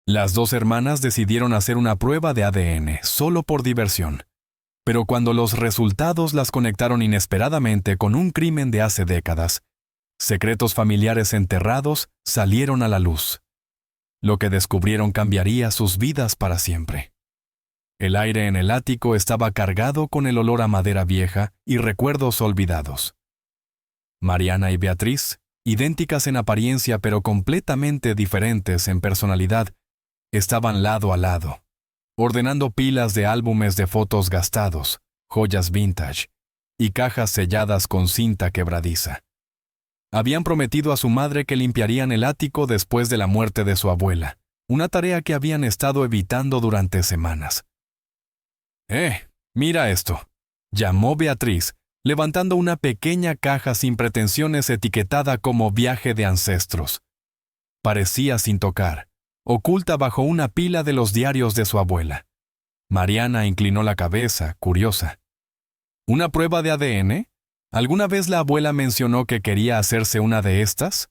Las dos hermanas decidieron hacer una prueba de ADN, solo por diversión. Pero cuando los resultados las conectaron inesperadamente con un crimen de hace décadas, secretos familiares enterrados salieron a la luz. Lo que descubrieron cambiaría sus vidas para siempre. El aire en el ático estaba cargado con el olor a madera vieja y recuerdos olvidados. Mariana y Beatriz, idénticas en apariencia pero completamente diferentes en personalidad, estaban lado a lado, ordenando pilas de álbumes de fotos gastados, joyas vintage y cajas selladas con cinta quebradiza. Habían prometido a su madre que limpiarían el ático después de la muerte de su abuela, una tarea que habían estado evitando durante semanas. Mira esto, llamó Beatriz, levantando una pequeña caja sin pretensiones etiquetada como viaje de ancestros. Parecía sin tocar, oculta bajo una pila de los diarios de su abuela. Mariana inclinó la cabeza, curiosa. ¿Una prueba de ADN? ¿Alguna vez la abuela mencionó que quería hacerse una de estas?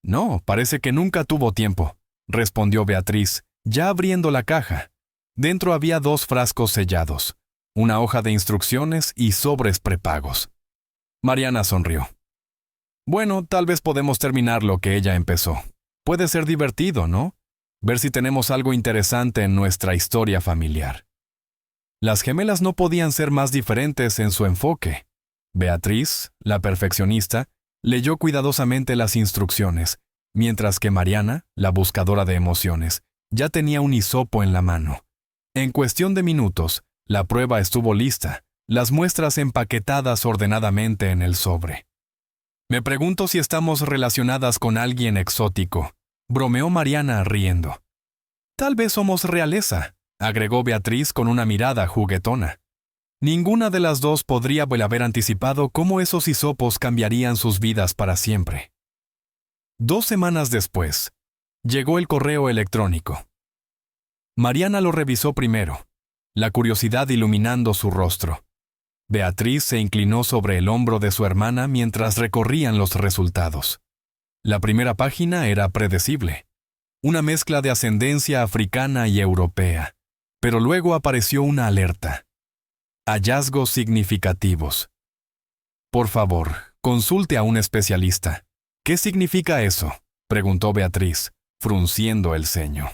No, parece que nunca tuvo tiempo, respondió Beatriz, ya abriendo la caja. Dentro había 2 frascos sellados, una hoja de instrucciones y sobres prepagos. Mariana sonrió. Bueno, tal vez podemos terminar lo que ella empezó. Puede ser divertido, ¿no? Ver si tenemos algo interesante en nuestra historia familiar. Las gemelas no podían ser más diferentes en su enfoque. Beatriz, la perfeccionista, leyó cuidadosamente las instrucciones, mientras que Mariana, la buscadora de emociones, ya tenía un hisopo en la mano. En cuestión de minutos, la prueba estuvo lista, las muestras empaquetadas ordenadamente en el sobre. Me pregunto si estamos relacionadas con alguien exótico, bromeó Mariana riendo. Tal vez somos realeza, agregó Beatriz con una mirada juguetona. Ninguna de las dos podría haber anticipado cómo esos hisopos cambiarían sus vidas para siempre. 2 semanas después, llegó el correo electrónico. Mariana lo revisó primero, la curiosidad iluminando su rostro. Beatriz se inclinó sobre el hombro de su hermana mientras recorrían los resultados. La primera página era predecible, una mezcla de ascendencia africana y europea, pero luego apareció una alerta. Hallazgos significativos. Por favor, consulte a un especialista. ¿Qué significa eso?, preguntó Beatriz, frunciendo el ceño.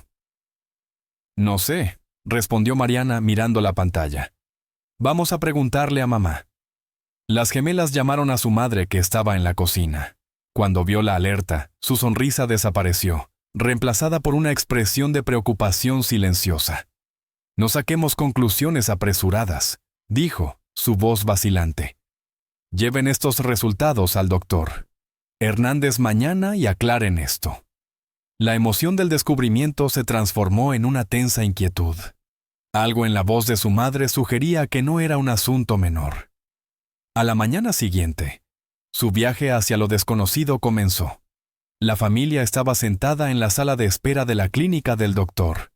No sé, respondió Mariana mirando la pantalla. Vamos a preguntarle a mamá. Las gemelas llamaron a su madre que estaba en la cocina. Cuando vio la alerta, su sonrisa desapareció, reemplazada por una expresión de preocupación silenciosa. No saquemos conclusiones apresuradas, dijo, su voz vacilante. Lleven estos resultados al doctor Hernández mañana y aclaren esto. La emoción del descubrimiento se transformó en una tensa inquietud. Algo en la voz de su madre sugería que no era un asunto menor. A la mañana siguiente, su viaje hacia lo desconocido comenzó. La familia estaba sentada en la sala de espera de la clínica del doctor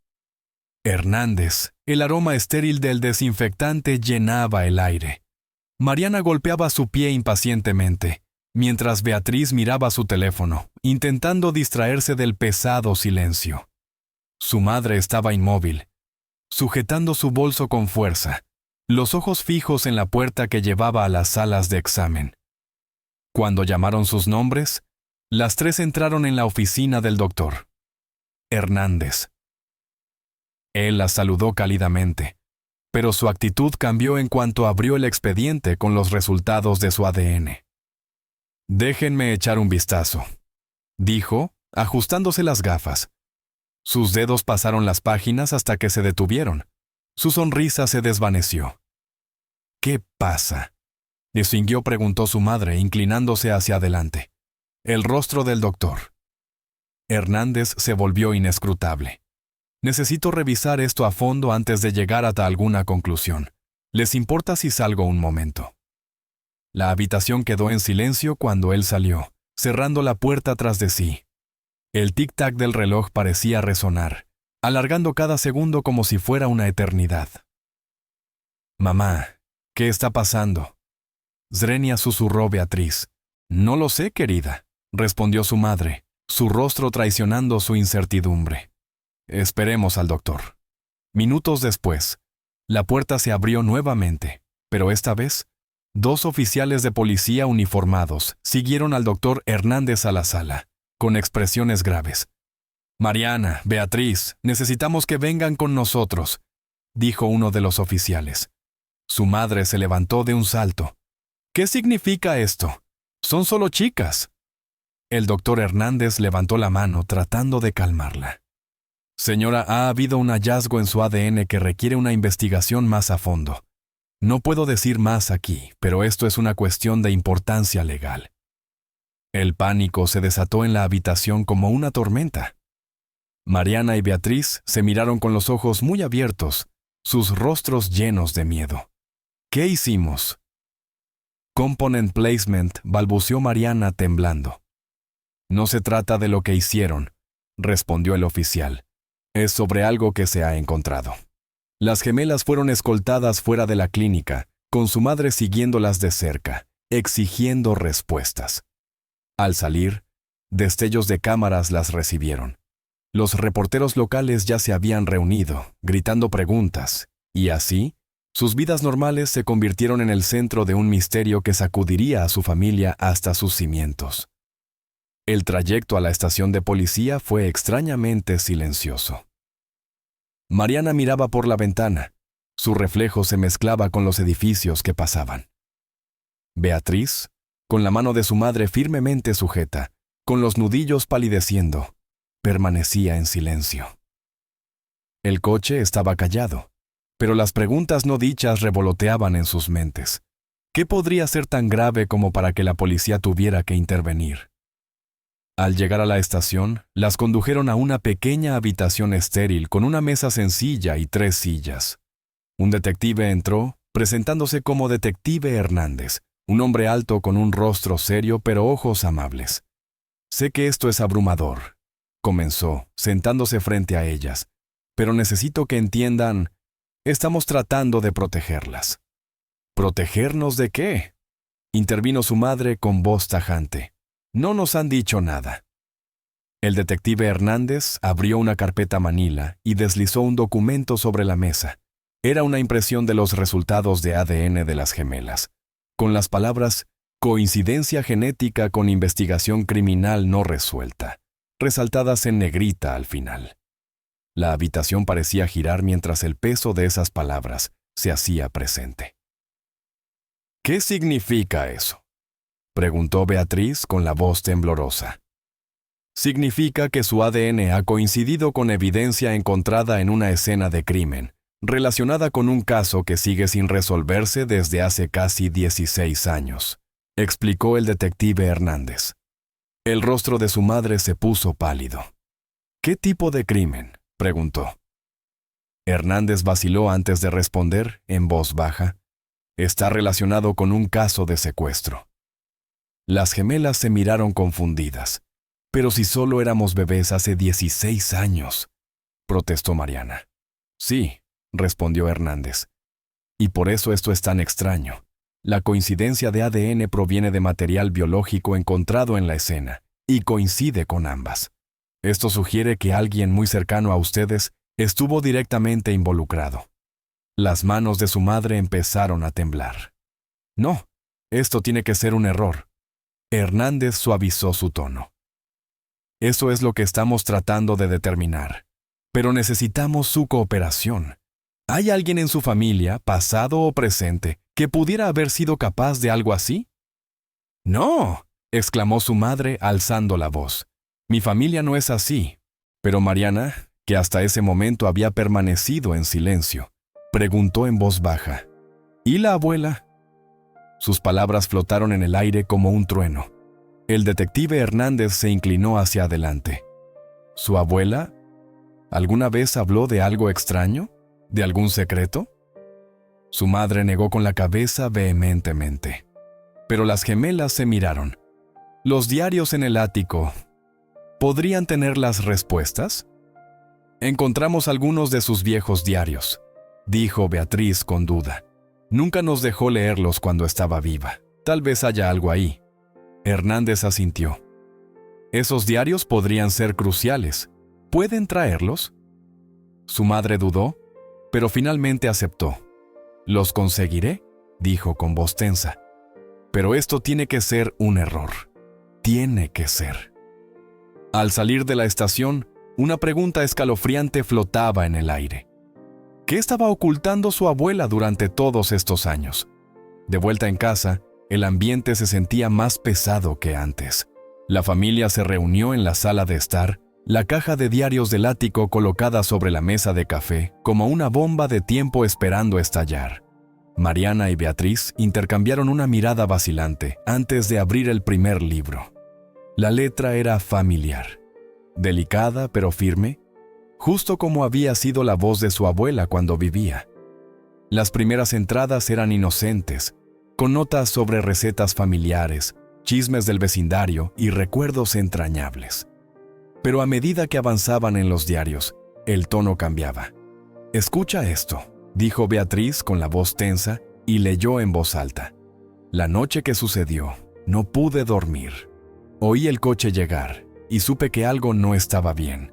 Hernández. El aroma estéril del desinfectante llenaba el aire. Mariana golpeaba su pie impacientemente, mientras Beatriz miraba su teléfono, intentando distraerse del pesado silencio. Su madre estaba inmóvil, sujetando su bolso con fuerza, los ojos fijos en la puerta que llevaba a las salas de examen. Cuando llamaron sus nombres, las 3 entraron en la oficina del doctor Hernández. Él las saludó cálidamente, pero su actitud cambió en cuanto abrió el expediente con los resultados de su ADN. Déjenme echar un vistazo, dijo, ajustándose las gafas. Sus dedos pasaron las páginas hasta que se detuvieron. Su sonrisa se desvaneció. ¿Qué pasa?, distinguió, preguntó su madre, inclinándose hacia adelante. El rostro del doctor Hernández se volvió inescrutable. Necesito revisar esto a fondo antes de llegar hasta alguna conclusión. ¿Les importa si salgo un momento? La habitación quedó en silencio cuando él salió, cerrando la puerta tras de sí. El tic-tac del reloj parecía resonar, alargando cada segundo como si fuera una eternidad. Mamá, ¿qué está pasando?, Zrenia susurró Beatriz. No lo sé, querida, respondió su madre, su rostro traicionando su incertidumbre. Esperemos al doctor. Minutos después, la puerta se abrió nuevamente, pero esta vez, 2 oficiales de policía uniformados siguieron al doctor Hernández a la sala, con expresiones graves. «Mariana, Beatriz, necesitamos que vengan con nosotros», dijo uno de los oficiales. Su madre se levantó de un salto. «¿Qué significa esto? Son solo chicas». El doctor Hernández levantó la mano tratando de calmarla. «Señora, ha habido un hallazgo en su ADN que requiere una investigación más a fondo. No puedo decir más aquí, pero esto es una cuestión de importancia legal». El pánico se desató en la habitación como una tormenta. Mariana y Beatriz se miraron con los ojos muy abiertos, sus rostros llenos de miedo. «¿Qué hicimos?» «Component placement», balbuceó Mariana temblando. «No se trata de lo que hicieron», respondió el oficial. «Es sobre algo que se ha encontrado». Las gemelas fueron escoltadas fuera de la clínica, con su madre siguiéndolas de cerca, exigiendo respuestas. Al salir, destellos de cámaras las recibieron. Los reporteros locales ya se habían reunido, gritando preguntas, y así, sus vidas normales se convirtieron en el centro de un misterio que sacudiría a su familia hasta sus cimientos. El trayecto a la estación de policía fue extrañamente silencioso. Mariana miraba por la ventana. Su reflejo se mezclaba con los edificios que pasaban. Beatriz, con la mano de su madre firmemente sujeta, con los nudillos palideciendo, permanecía en silencio. El coche estaba callado, pero las preguntas no dichas revoloteaban en sus mentes. ¿Qué podría ser tan grave como para que la policía tuviera que intervenir? Al llegar a la estación, las condujeron a una pequeña habitación estéril con una mesa sencilla y 3 sillas. Un detective entró, presentándose como Detective Hernández, un hombre alto con un rostro serio pero ojos amables. «Sé que esto es abrumador», comenzó, sentándose frente a ellas, «pero necesito que entiendan, estamos tratando de protegerlas». «¿Protegernos de qué?», intervino su madre con voz tajante. «No nos han dicho nada». El detective Hernández abrió una carpeta manila y deslizó un documento sobre la mesa. Era una impresión de los resultados de ADN de las gemelas, con las palabras «coincidencia genética con investigación criminal no resuelta», resaltadas en negrita al final. La habitación parecía girar mientras el peso de esas palabras se hacía presente. «¿Qué significa eso?», preguntó Beatriz con la voz temblorosa. «Significa que su ADN ha coincidido con evidencia encontrada en una escena de crimen, relacionada con un caso que sigue sin resolverse desde hace casi 16 años», explicó el detective Hernández. El rostro de su madre se puso pálido. «¿Qué tipo de crimen?», preguntó. Hernández vaciló antes de responder, en voz baja. «Está relacionado con un caso de secuestro». Las gemelas se miraron confundidas. «Pero si solo éramos bebés hace 16 años», protestó Mariana. «Sí», respondió Hernández. «Y por eso esto es tan extraño. La coincidencia de ADN proviene de material biológico encontrado en la escena, y coincide con ambas. Esto sugiere que alguien muy cercano a ustedes estuvo directamente involucrado». Las manos de su madre empezaron a temblar. «No, esto tiene que ser un error». Hernández suavizó su tono. «Eso es lo que estamos tratando de determinar. Pero necesitamos su cooperación. ¿Hay alguien en su familia, pasado o presente, que pudiera haber sido capaz de algo así?» «No», exclamó su madre alzando la voz. «Mi familia no es así». Pero Mariana, que hasta ese momento había permanecido en silencio, preguntó en voz baja. «¿Y la abuela?». Sus palabras flotaron en el aire como un trueno. El detective Hernández se inclinó hacia adelante. «¿Su abuela? ¿Alguna vez habló de algo extraño? ¿De algún secreto?». Su madre negó con la cabeza vehementemente. Pero las gemelas se miraron. «Los diarios en el ático. ¿Podrían tener las respuestas?». «Encontramos algunos de sus viejos diarios», dijo Beatriz con duda. «Nunca nos dejó leerlos cuando estaba viva. Tal vez haya algo ahí». Hernández asintió. «Esos diarios podrían ser cruciales. ¿Pueden traerlos?». Su madre dudó, pero finalmente aceptó. «Los conseguiré», dijo con voz tensa. «Pero esto tiene que ser un error. Tiene que ser». Al salir de la estación, una pregunta escalofriante flotaba en el aire. ¿Qué estaba ocultando su abuela durante todos estos años? De vuelta en casa, el ambiente se sentía más pesado que antes. La familia se reunió en la sala de estar, la caja de diarios del ático colocada sobre la mesa de café como una bomba de tiempo esperando estallar. Mariana y Beatriz intercambiaron una mirada vacilante antes de abrir el primer libro. La letra era familiar, delicada pero firme, justo como había sido la voz de su abuela cuando vivía. Las primeras entradas eran inocentes, con notas sobre recetas familiares, chismes del vecindario y recuerdos entrañables. Pero a medida que avanzaban en los diarios, el tono cambiaba. «Escucha esto», dijo Beatriz con la voz tensa y leyó en voz alta. «La noche que sucedió, no pude dormir. Oí el coche llegar y supe que algo no estaba bien.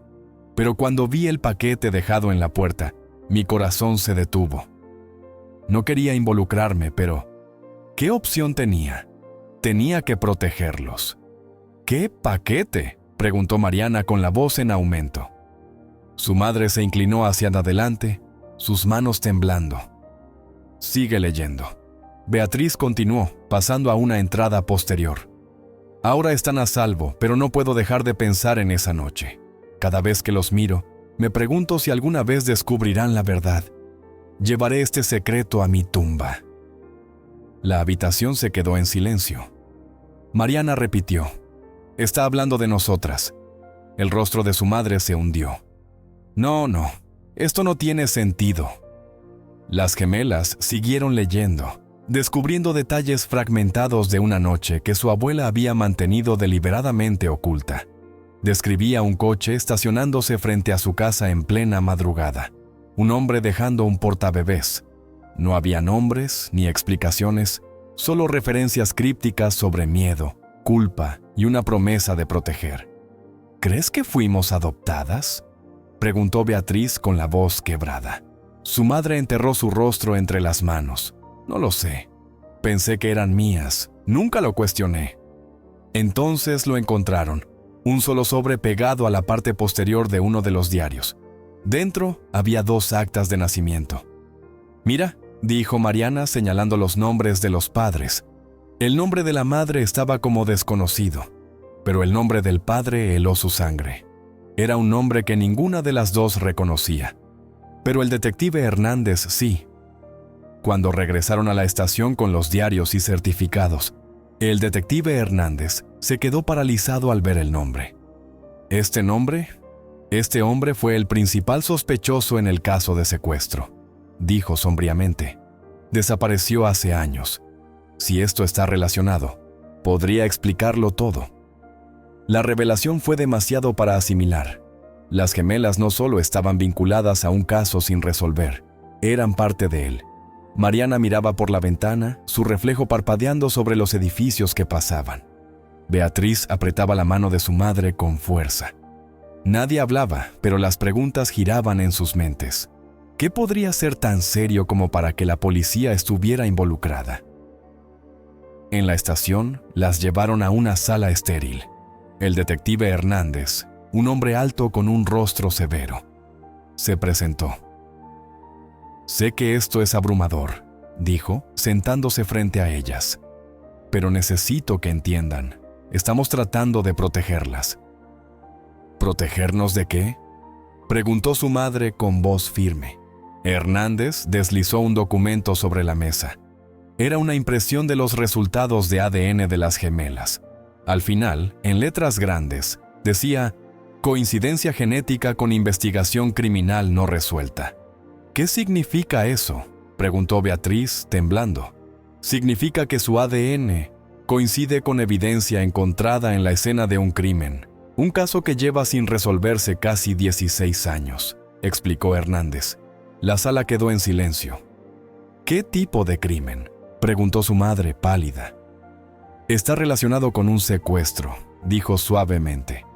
Pero cuando vi el paquete dejado en la puerta, mi corazón se detuvo. No quería involucrarme, pero ¿qué opción tenía? Tenía que protegerlos». «¿Qué paquete?», preguntó Mariana con la voz en aumento. Su madre se inclinó hacia adelante, sus manos temblando. «Sigue leyendo». Beatriz continuó, pasando a una entrada posterior. «Ahora están a salvo, pero no puedo dejar de pensar en esa noche. Cada vez que los miro, me pregunto si alguna vez descubrirán la verdad. Llevaré este secreto a mi tumba». La habitación se quedó en silencio. Mariana repitió: «Está hablando de nosotras». El rostro de su madre se hundió. «No, esto no tiene sentido». Las gemelas siguieron leyendo, descubriendo detalles fragmentados de una noche que su abuela había mantenido deliberadamente oculta. Describía un coche estacionándose frente a su casa en plena madrugada, un hombre dejando un portabebés. No había nombres ni explicaciones, solo referencias crípticas sobre miedo, culpa y una promesa de proteger. «¿Crees que fuimos adoptadas?», preguntó Beatriz con la voz quebrada. Su madre enterró su rostro entre las manos. «No lo sé. Pensé que eran mías. Nunca lo cuestioné». Entonces lo encontraron, un solo sobre pegado a la parte posterior de uno de los diarios. Dentro había 2 actas de nacimiento. «Mira», dijo Mariana señalando los nombres de los padres. El nombre de la madre estaba como desconocido, pero el nombre del padre heló su sangre. Era un nombre que ninguna de las dos reconocía. Pero el detective Hernández sí. Cuando regresaron a la estación con los diarios y certificados, el detective Hernández se quedó paralizado al ver el nombre. Este hombre fue el principal sospechoso en el caso de secuestro, dijo sombríamente. Desapareció hace años. Si esto está relacionado, podría explicarlo todo. La revelación fue demasiado para asimilar. Las gemelas no solo estaban vinculadas a un caso sin resolver, eran parte de él. Mariana miraba por la ventana, su reflejo parpadeando sobre los edificios que pasaban. Beatriz apretaba la mano de su madre con fuerza. Nadie hablaba, pero las preguntas giraban en sus mentes. ¿Qué podría ser tan serio como para que la policía estuviera involucrada? En la estación, las llevaron a una sala estéril. El detective Hernández, un hombre alto con un rostro severo, se presentó. «Sé que esto es abrumador», dijo, sentándose frente a ellas. «Pero necesito que entiendan. Estamos tratando de protegerlas». «¿Protegernos de qué?», preguntó su madre con voz firme. Hernández deslizó un documento sobre la mesa. Era una impresión de los resultados de ADN de las gemelas. Al final, en letras grandes, decía: «Coincidencia genética con investigación criminal no resuelta». «¿Qué significa eso?», preguntó Beatriz, temblando. «Significa que su ADN coincide con evidencia encontrada en la escena de un crimen, un caso que lleva sin resolverse casi 16 años», explicó Hernández. La sala quedó en silencio. «¿Qué tipo de crimen?», preguntó su madre, pálida. «Está relacionado con un secuestro», dijo suavemente.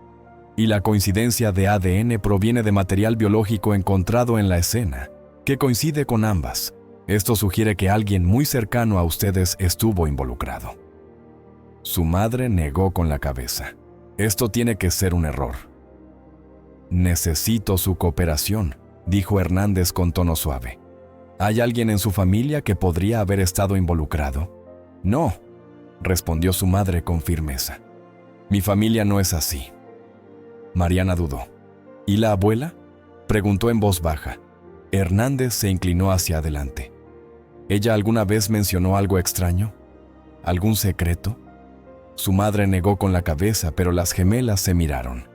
Y la coincidencia de ADN proviene de material biológico encontrado en la escena, que coincide con ambas. Esto sugiere que alguien muy cercano a ustedes estuvo involucrado. Su madre negó con la cabeza. Esto tiene que ser un error. Necesito su cooperación, dijo Hernández con tono suave. ¿Hay alguien en su familia que podría haber estado involucrado? No, respondió su madre con firmeza. Mi familia no es así. Mariana dudó. ¿Y la abuela?, preguntó en voz baja. Hernández se inclinó hacia adelante. ¿Ella alguna vez mencionó algo extraño? ¿Algún secreto? Su madre negó con la cabeza, pero las gemelas se miraron.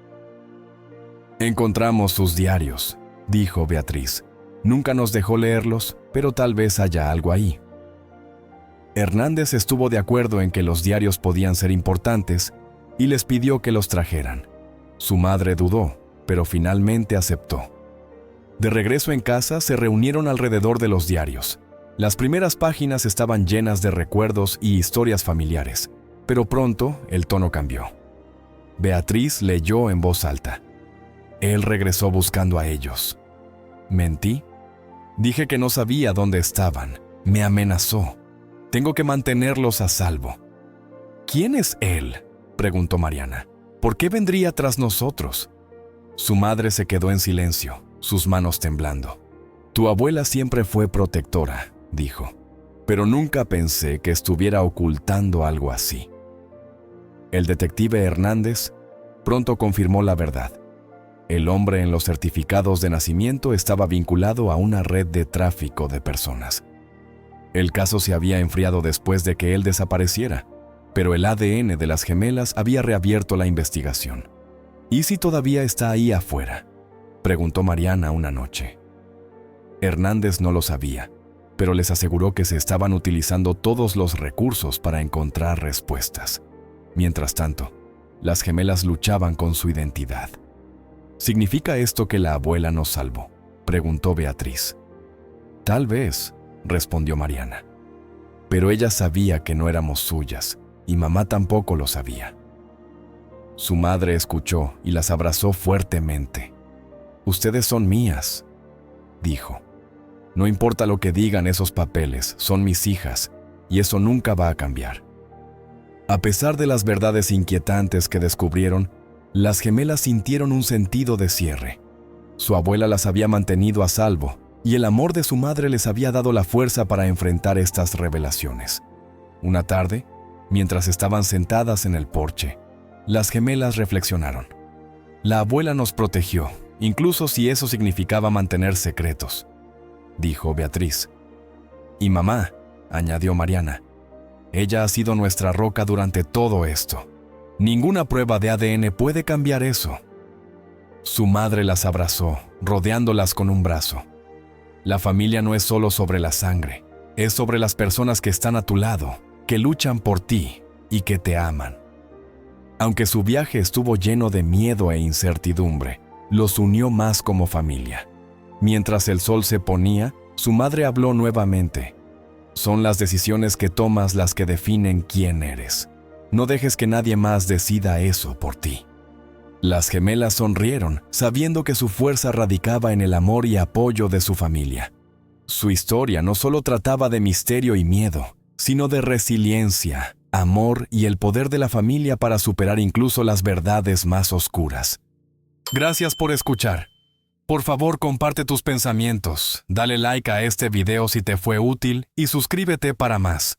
Encontramos sus diarios, dijo Beatriz. Nunca nos dejó leerlos, pero tal vez haya algo ahí. Hernández estuvo de acuerdo en que los diarios podían ser importantes y les pidió que los trajeran. Su madre dudó, pero finalmente aceptó. De regreso en casa, se reunieron alrededor de los diarios. Las primeras páginas estaban llenas de recuerdos y historias familiares, pero pronto el tono cambió. Beatriz leyó en voz alta. Él regresó buscando a ellos. ¿Mentí? Dije que no sabía dónde estaban. Me amenazó. Tengo que mantenerlos a salvo. ¿Quién es él?, preguntó Mariana. ¿Por qué vendría tras nosotros? Su madre se quedó en silencio, sus manos temblando. Tu abuela siempre fue protectora, dijo, pero nunca pensé que estuviera ocultando algo así. El detective Hernández pronto confirmó la verdad. El hombre en los certificados de nacimiento estaba vinculado a una red de tráfico de personas. El caso se había enfriado después de que él desapareciera, pero el ADN de las gemelas había reabierto la investigación. ¿Y si todavía está ahí afuera?, preguntó Mariana una noche. Hernández no lo sabía, pero les aseguró que se estaban utilizando todos los recursos para encontrar respuestas. Mientras tanto, las gemelas luchaban con su identidad. ¿Significa esto que la abuela nos salvó?, preguntó Beatriz. Tal vez, respondió Mariana. Pero ella sabía que no éramos suyas, y mamá tampoco lo sabía. Su madre escuchó y las abrazó fuertemente. Ustedes son mías, dijo. No importa lo que digan esos papeles, son mis hijas, y eso nunca va a cambiar. A pesar de las verdades inquietantes que descubrieron, las gemelas sintieron un sentido de cierre. Su abuela las había mantenido a salvo, y el amor de su madre les había dado la fuerza para enfrentar estas revelaciones. Una tarde, mientras estaban sentadas en el porche, las gemelas reflexionaron. La abuela nos protegió, incluso si eso significaba mantener secretos, dijo Beatriz. Y mamá, añadió Mariana. Ella ha sido nuestra roca durante todo esto. Ninguna prueba de ADN puede cambiar eso. Su madre las abrazó, rodeándolas con un brazo. La familia no es solo sobre la sangre, es sobre las personas que están a tu lado, que luchan por ti y que te aman. Aunque su viaje estuvo lleno de miedo e incertidumbre, los unió más como familia. Mientras el sol se ponía, su madre habló nuevamente. Son las decisiones que tomas las que definen quién eres. No dejes que nadie más decida eso por ti. Las gemelas sonrieron, sabiendo que su fuerza radicaba en el amor y apoyo de su familia. Su historia no solo trataba de misterio y miedo, sino de resiliencia, amor y el poder de la familia para superar incluso las verdades más oscuras. Gracias por escuchar. Por favor, comparte tus pensamientos, dale like a este video si te fue útil y suscríbete para más.